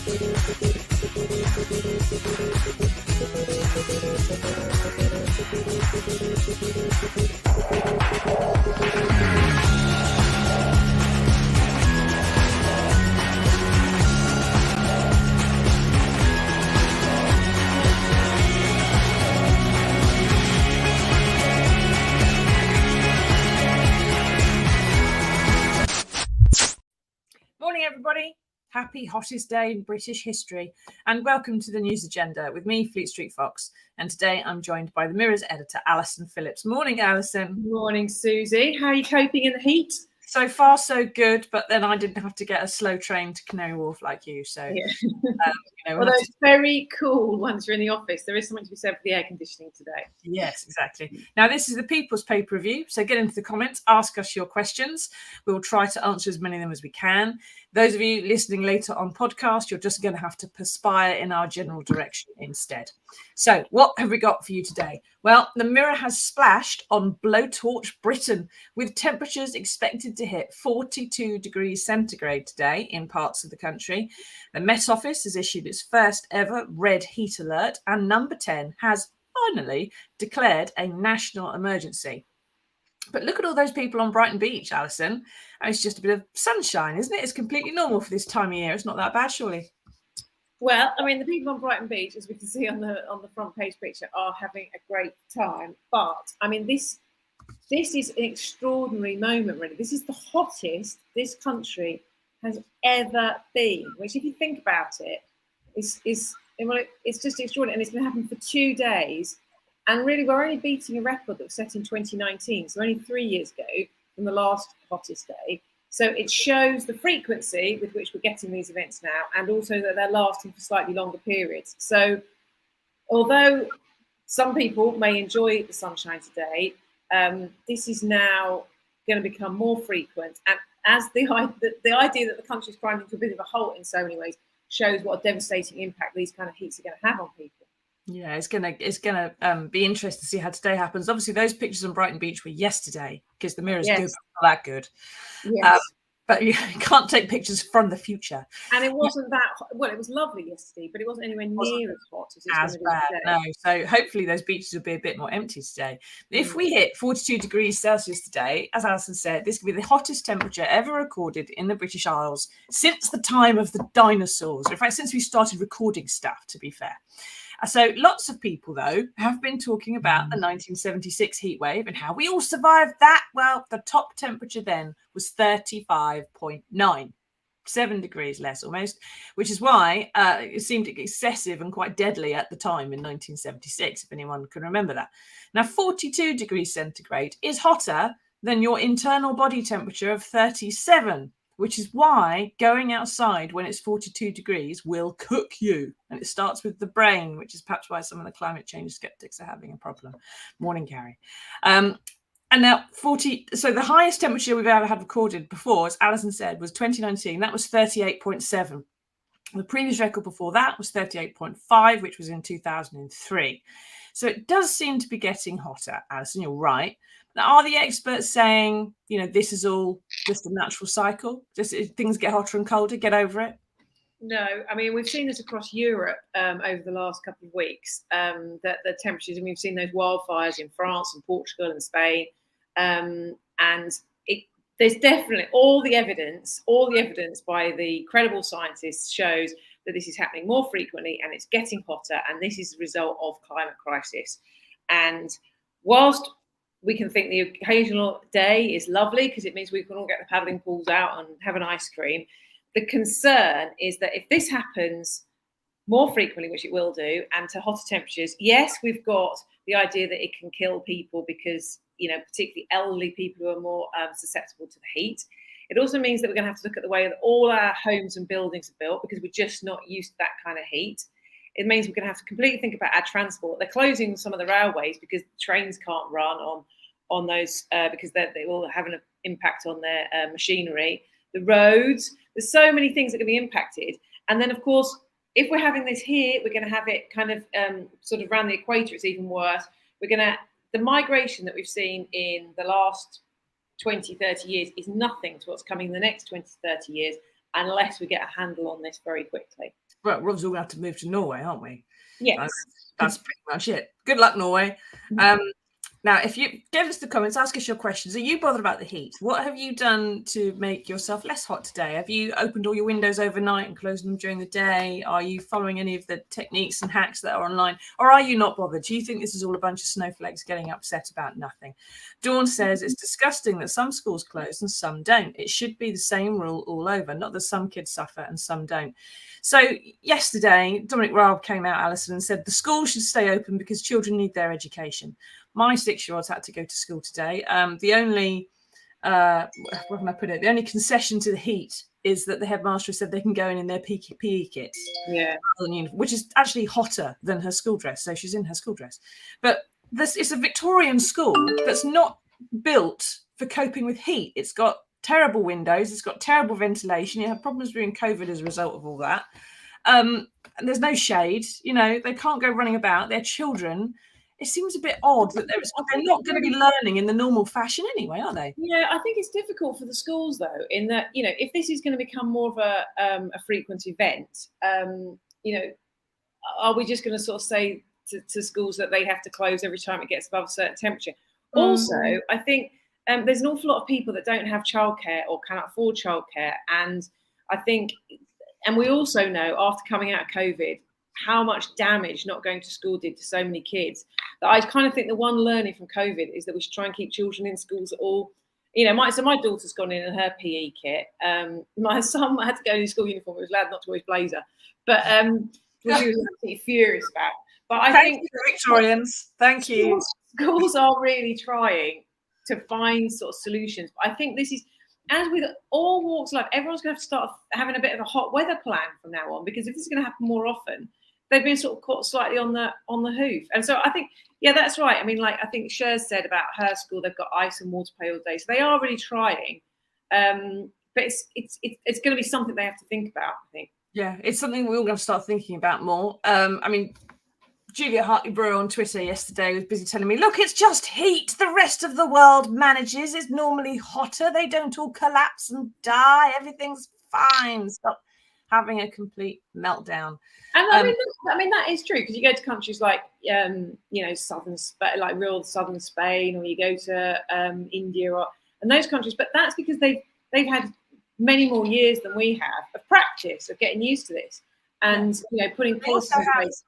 Morning, everybody. Happy hottest day in British history, and welcome to the news agenda with me, Fleet Street Fox. And today I'm joined by the Mirror's editor, Alison Phillips. Morning, Alison. Morning, Susie. How are you coping in the heat? So far, so good, but then I didn't have to get a slow train to Canary Wharf like you. So, yeah. Although it's very cool once you're in the office, there is something to be said for the air conditioning today. Yes, exactly. Now, this is the People's Pay-Per-View, so get into the comments, ask us your questions. We'll try to answer as many of them as we can. Those of you listening later on podcast, you're just going to have to perspire in our general direction instead. So what have we got for you today? Well, the Mirror has splashed on blowtorch Britain, with temperatures expected to hit 42 degrees centigrade today in parts of the country. The Met Office has issued its first ever red heat alert, and Number 10 has finally declared a national emergency. But look at all those people on Brighton Beach, Alison. It's just a bit of sunshine, isn't it? It's completely normal for this time of year. It's not that bad, surely. Well, I mean, the people on Brighton Beach, as we can see on the front page picture, are having a great time. But I mean, this is an extraordinary moment, really. This is the hottest this country has ever been. Which, if you think about it, it's just extraordinary, and it's going to happen for 2 days. And really, we're only beating a record that was set in 2019, so only 3 years ago from the last hottest day. So it shows the frequency with which we're getting these events now, and also that they're lasting for slightly longer periods. So although some people may enjoy the sunshine today, this is now going to become more frequent. And as the idea that the country's grinding to a bit of a halt in so many ways shows what a devastating impact these kind of heats are going to have on people. Yeah, it's gonna be interesting to see how today happens. Obviously, those pictures on Brighton Beach were yesterday because the Mirror's good, not that good. Yes. But you can't take pictures from the future. And it wasn't that well. It was lovely yesterday, but it wasn't anywhere near as hot as it's going to be today. No, so hopefully those beaches will be a bit more empty today. If we hit 42 degrees Celsius today, as Alison said, this could be the hottest temperature ever recorded in the British Isles since the time of the dinosaurs. In fact, since we started recording stuff, to be fair. So lots of people, though, have been talking about the 1976 heatwave and how we all survived that. Well, the top temperature then was 35.9, 7 degrees less almost, which is why it seemed excessive and quite deadly at the time in 1976, if anyone can remember that. Now, 42 degrees centigrade is hotter than your internal body temperature of 37, which is why going outside when it's 42 degrees will cook you. And it starts with the brain, which is perhaps why some of the climate change skeptics are having a problem. Morning, Carrie. And now so the highest temperature we've ever had recorded before, as Alison said, was 2019. That was 38.7. The previous record before that was 38.5, which was in 2003. So it does seem to be getting hotter, Alison, you're right. Now, are the experts saying, this is all just a natural cycle? Just things get hotter and colder, get over it? No, I mean, we've seen this across Europe over the last couple of weeks, that the temperatures, and we've seen those wildfires in France and Portugal and Spain. And there's definitely all the evidence by the credible scientists shows that this is happening more frequently and it's getting hotter. And this is a result of climate crisis. And whilst we can think the occasional day is lovely because it means we can all get the paddling pools out and have an ice cream, the concern is that if this happens more frequently, which it will do, and to hotter temperatures, yes, we've got the idea that it can kill people because, particularly elderly people who are more susceptible to the heat. It also means that we're going to have to look at the way that all our homes and buildings are built because we're just not used to that kind of heat. It means we're going to have to completely think about our transport. They're closing some of the railways because trains can't run on those because they will have an impact on their machinery. The roads, there's so many things that can be impacted. And then, of course, if we're having this here, we're going to have it kind of sort of around the equator. It's even worse. The migration that we've seen in the last 20, 30 years is nothing to what's coming in the next 20, 30 years unless we get a handle on this very quickly. Well, we're all going to have to move to Norway, aren't we? Yes. That's pretty much it. Good luck, Norway. Now, if you give us the comments, ask us your questions. Are you bothered about the heat? What have you done to make yourself less hot today? Have you opened all your windows overnight and closed them during the day? Are you following any of the techniques and hacks that are online? Or are you not bothered? Do you think this is all a bunch of snowflakes getting upset about nothing? Dawn says it's disgusting that some schools close and some don't. It should be the same rule all over, not that some kids suffer and some don't. So yesterday, Dominic Raab came out, Alison, and said the schools should stay open because children need their education. My 6-year-olds had to go to school today. The only, where can I put it? The only concession to the heat is that the headmaster said they can go in their PE kits, which is actually hotter than her school dress. So she's in her school dress. But it's a Victorian school that's not built for coping with heat. It's got terrible windows. It's got terrible ventilation. You have problems during COVID as a result of all that. And there's no shade. You know, they can't go running about. They're children. It seems a bit odd that they're not going to be learning in the normal fashion anyway, are they? Yeah, I think it's difficult for the schools, though, in that, you know, if this is going to become more of a frequent event, you know, are we just going to sort of say to schools that they have to close every time it gets above a certain temperature? Also, I think there's an awful lot of people that don't have childcare or cannot afford childcare. And I think, and we also know after coming out of COVID, how much damage not going to school did to so many kids. That I kind of think the one learning from COVID is that we should try and keep children in schools at all. You know, my daughter's gone in her PE kit. My son had to go in his school uniform. He was allowed not to wear his blazer, but which he was absolutely furious about. But I think Victorians, thank you. Schools are really trying to find sort of solutions. But I think this is, as with all walks of life, everyone's going to have to start having a bit of a hot weather plan from now on, because if this is going to happen more often, they've been sort of caught slightly on the hoof. And so I think, yeah, that's right. I mean, like I think Cher said about her school, they've got ice and water play all day. So they are really trying. But it's going to be something they have to think about, I think. Yeah, it's something we're all going to start thinking about more. I mean, Julia Hartley-Brewer on Twitter yesterday was busy telling me, look, it's just heat. The rest of the world manages. It's normally hotter. They don't all collapse and die. Everything's fine. Stop having a complete meltdown. And I mean that is true, because you go to countries like you know, real southern Spain, or you go to India and those countries, but that's because they've had many more years than we have of practice of getting used to this, and you know, putting policies in place.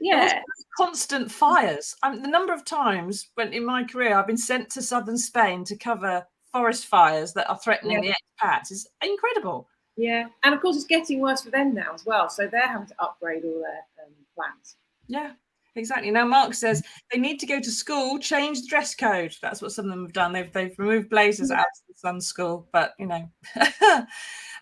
Yeah, constant fires. The number of times when in my career I've been sent to southern Spain to cover forest fires that are threatening the expats is incredible. Yeah, and of course it's getting worse for them now as well, so they're having to upgrade all their plans. Yeah, exactly. Now Mark says they need to go to school, change the dress code. That's what some of them have done. They've removed blazers out of the son's school, but you know,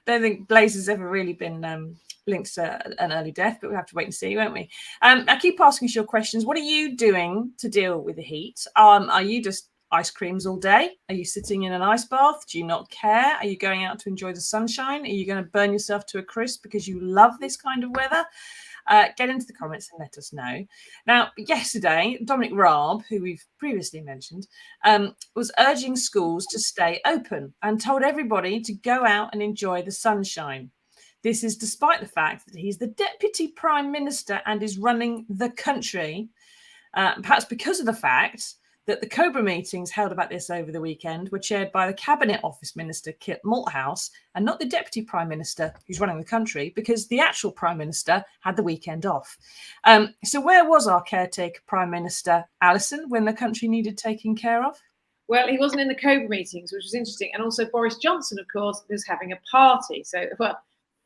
don't think blazers ever really been linked to an early death, but we'll have to wait and see, won't we? I keep asking us your questions. What are you doing to deal with the heat? Are you just ice creams all day? Are you sitting in an ice bath? Do you not care? Are you going out to enjoy the sunshine? Are you going to burn yourself to a crisp because you love this kind of weather? Get into the comments and let us know. Now, yesterday, Dominic Raab, who we've previously mentioned, was urging schools to stay open and told everybody to go out and enjoy the sunshine. This is despite the fact that he's the Deputy Prime Minister and is running the country, perhaps because of the fact that the COBRA meetings held about this over the weekend were chaired by the Cabinet Office Minister, Kit Malthouse, and not the Deputy Prime Minister who's running the country, because the actual Prime Minister had the weekend off. So where was our caretaker Prime Minister, Alison, when the country needed taking care of? Well, he wasn't in the COBRA meetings, which was interesting. And also Boris Johnson, of course, was having a party. So, well,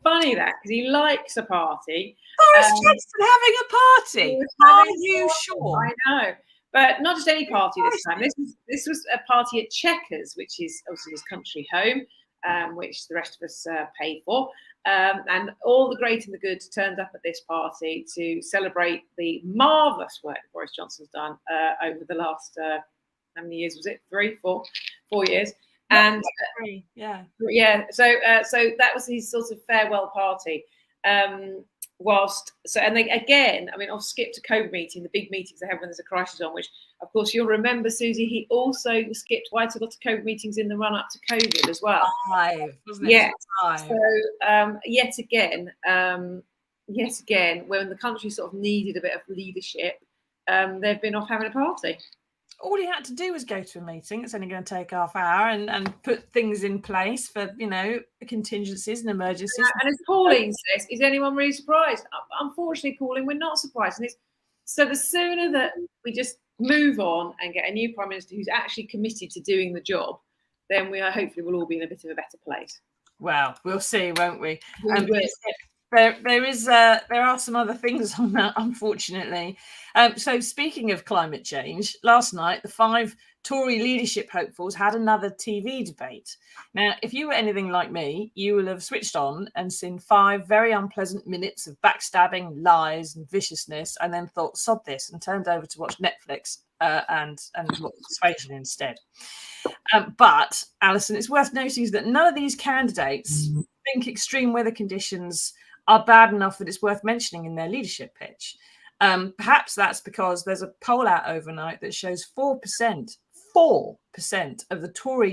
funny that, because he likes a party. Boris Johnson having a party? Are you sure? I know. But not just any party this time. This was a party at Chequers, which is obviously his country home, which the rest of us pay for. And all the great and the good turned up at this party to celebrate the marvellous work that Boris Johnson's done over the last, how many years was it? 4 years. And so that was his sort of farewell party. And they again, I mean, I'll skip to COBRA meeting, the big meetings they have when there's a crisis on, which of course you'll remember, Susie, he also skipped quite a lot of COBRA meetings in the run up to COVID as well. Wasn't it? So yet again, yet again, when the country sort of needed a bit of leadership, they've been off having a party. All he had to do was go to a meeting. It's only going to take half hour and put things in place for, contingencies and emergencies. And as Pauline says, is anyone really surprised? Unfortunately, Pauline, we're not surprised. And so the sooner that we just move on and get a new Prime Minister who's actually committed to doing the job, then we hopefully will all be in a bit of a better place. Well, we'll see, won't we? We will. There are some other things on that, unfortunately. So speaking of climate change, last night the 5 Tory leadership hopefuls had another TV debate. Now, if you were anything like me, you will have switched on and seen 5 very unpleasant minutes of backstabbing, lies, and viciousness, and then thought, "Sod this," and turned over to watch Netflix and watch Persuasion instead. But Alison, it's worth noting that none of these candidates think extreme weather conditions are bad enough that it's worth mentioning in their leadership pitch. Perhaps that's because there's a poll out overnight that shows 4% of the Tory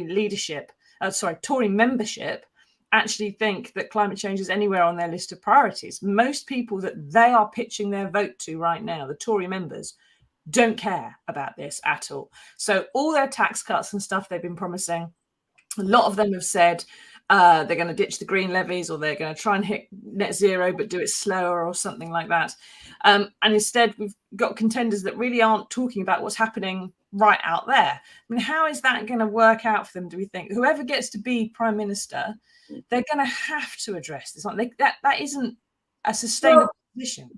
Tory membership actually think that climate change is anywhere on their list of priorities. Most people that they are pitching their vote to right now, the Tory members, don't care about this at all. So all their tax cuts and stuff they've been promising, a lot of them have said they're going to ditch the green levies, or they're going to try and hit net zero but do it slower or something like that. And instead we've got contenders that really aren't talking about what's happening right out there. I mean, how is that going to work out for them, do we think? Whoever gets to be Prime Minister, they're going to have to address this. That isn't a sustainable position.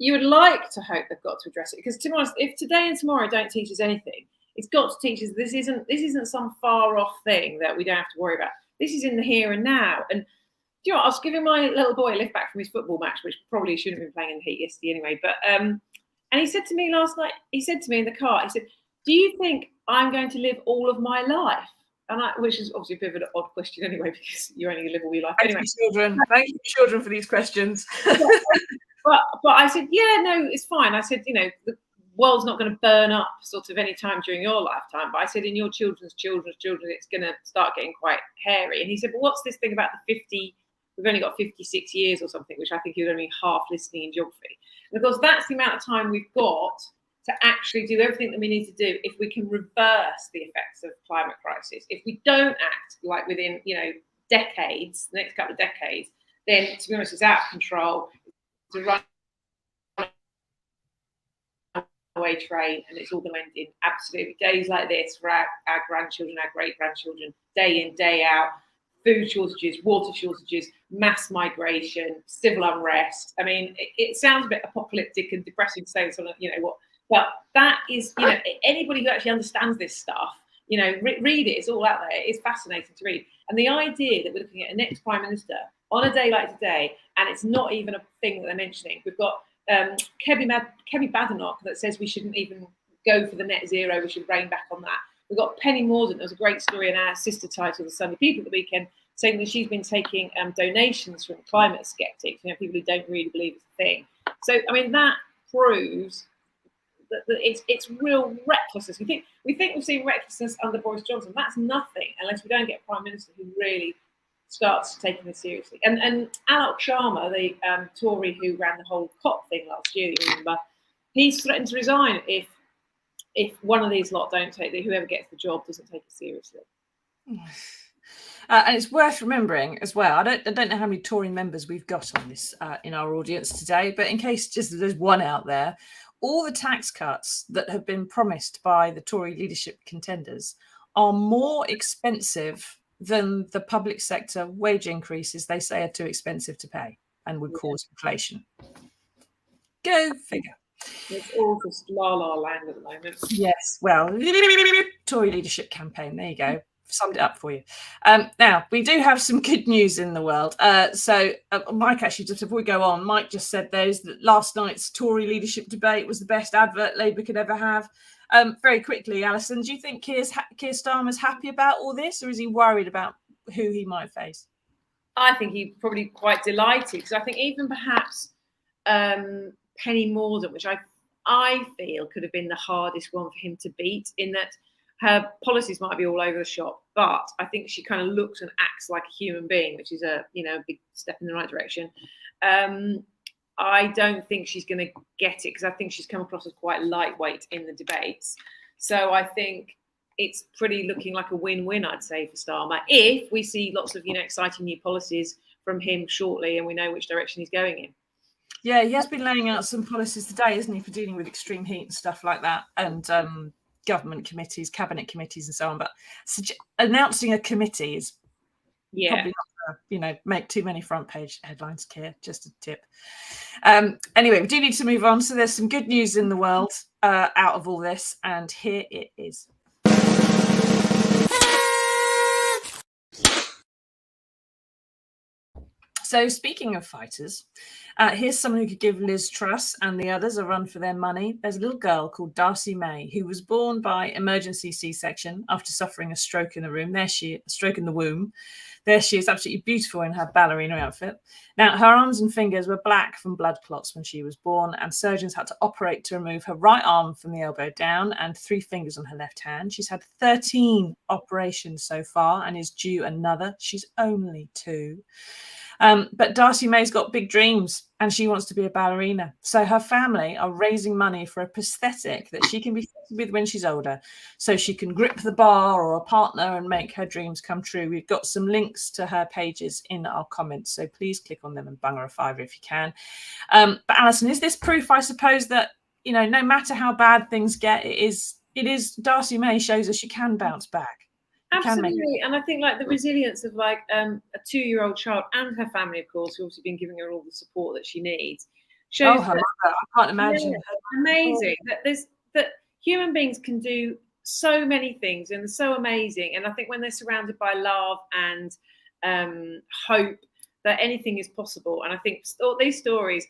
You would like to hope they've got to address it, because to be honest, if today and tomorrow don't teach us anything, it's got to teach us this isn't some far off thing that we don't have to worry about. This is in the here and now. And do you know what? I was giving my little boy a lift back from his football match, which probably shouldn't have been playing in the heat yesterday anyway. But and he said to me last night, he said to me in the car, he said, "Do you think I'm going to live all of my life?" And which is obviously a bit of an odd question anyway, because you're only going to live all your life anyway. Thank you, children, for these questions. But I said, yeah, no, it's fine. I said, the world's not going to burn up sort of any time during your lifetime. But I said, in your children's children, it's going to start getting quite hairy. And he said, "But what's this thing about the 50? We've only got 56 years or something," which I think he was only half listening in geography. And of course, that's the amount of time we've got to actually do everything that we need to do if we can reverse the effects of climate crisis. If we don't act like within, decades, the next couple of decades, then to be honest, it's out of control. To run away train, and it's all going to end in absolutely days like this for our grandchildren, our great grandchildren, day in, day out. Food shortages, water shortages, mass migration, civil unrest. I mean, it sounds a bit apocalyptic and depressing to say sort of, but that is, anybody who actually understands this stuff, read it. It's all out there. It's fascinating to read. And the idea that we're looking at a next Prime Minister on a day like today, and it's not even a thing that they're mentioning. We've got Kemi Badenoch that says we shouldn't even go for the net zero. We should rein back on that. We've got Penny Mordaunt. There was a great story in our sister title, The Sunday People, at the weekend, saying that she's been taking donations from climate skeptics, people who don't really believe it's a thing. So, I mean, that proves that it's real recklessness. We think we've seen recklessness under Boris Johnson. That's nothing unless we don't get a Prime Minister who really starts taking this seriously. And Alok Sharma, the Tory who ran the whole COP thing last year, you remember, he's threatened to resign if one of these lot don't take whoever gets the job doesn't take it seriously. And it's worth remembering as well, I don't know how many Tory members we've got on this in our audience today, but in case just there's one out there, all the tax cuts that have been promised by the Tory leadership contenders are more expensive than the public sector wage increases they say are too expensive to pay and would cause inflation. Go figure. It's all just la land at the moment. Yes, well, Tory leadership campaign. There you go. Summed it up for you. Now, we do have some good news in the world. So Mike, actually, just before we go on, Mike just said that last night's Tory leadership debate was the best advert Labour could ever have. Very quickly, Alison, do you think Keir Starmer's happy about all this, or is he worried about who he might face? I think he's probably quite delighted, because I think even perhaps Penny Mordaunt, which I feel could have been the hardest one for him to beat, in that her policies might be all over the shop, but I think she kind of looks and acts like a human being, which is a big step in the right direction. I don't think she's going to get it because I think she's come across as quite lightweight in the debates. So I think it's pretty looking like a win-win, I'd say, for Starmer, if we see lots of, exciting new policies from him shortly and we know which direction he's going in. Yeah, he has been laying out some policies today, isn't he, for dealing with extreme heat and stuff like that, and government committees, cabinet committees and so on. But announcing a committee is probably not going to, make too many front page headlines, Keir, just a tip. Anyway, we do need to move on. So there's some good news in the world out of all this, and here it is. So speaking of fighters, here's someone who could give Liz Truss and the others a run for their money. There's a little girl called Darcy May who was born by emergency C-section after suffering a stroke in the room. Stroke in the womb. There she is, absolutely beautiful in her ballerina outfit. Now, her arms and fingers were black from blood clots when she was born, and surgeons had to operate to remove her right arm from the elbow down and 3 fingers on her left hand. She's had 13 operations so far and is due another. She's only 2. But Darcy May's got big dreams and she wants to be a ballerina. So her family are raising money for a prosthetic that she can be fitted with when she's older, so she can grip the bar or a partner and make her dreams come true. We've got some links to her pages in our comments, so please click on them and bung her a fiver if you can. But Alison, is this proof, I suppose, that, no matter how bad things get, it is Darcy May shows us she can bounce back. Absolutely, and I think the resilience of a 2-year-old child and her family, of course, who've obviously been giving her all the support that she needs, shows her mother, I can't imagine. Amazing that human beings can do so many things and they're so amazing. And I think when they're surrounded by love and hope, that anything is possible. And I think all these stories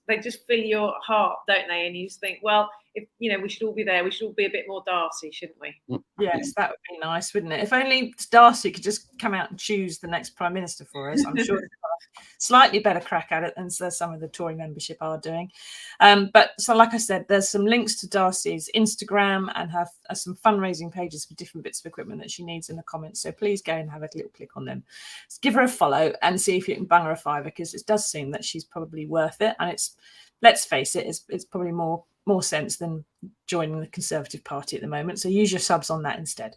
they just fill your heart, don't they? And you just think, well, if we should all be there, we should all be a bit more Darcy, shouldn't we? Yes, that would be nice, wouldn't it? If only Darcy could just come out and choose the next Prime Minister for us. I'm sure it's a slightly better crack at it than some of the Tory membership are doing. But so, like I said, there's some links to Darcy's Instagram and her some fundraising pages for different bits of equipment that she needs in the comments. So please go and have a little click on them. Just give her a follow and see if you can bung her a fiver, because it does seem that she's probably worth it. And it's, let's face it, it's probably more sense than joining the Conservative Party at the moment. So use your subs on that instead.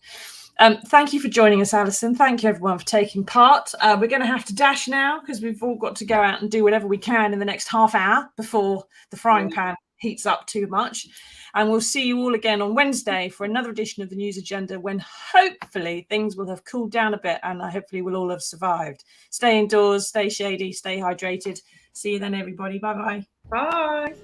Thank you for joining us, Alison. Thank you, everyone, for taking part. We're going to have to dash now because we've all got to go out and do whatever we can in the next half hour before the frying pan heats up too much. And we'll see you all again on Wednesday for another edition of the News Agenda, when hopefully things will have cooled down a bit and hopefully we'll all have survived. Stay indoors, stay shady, stay hydrated. See you then, everybody. Bye-bye. Bye.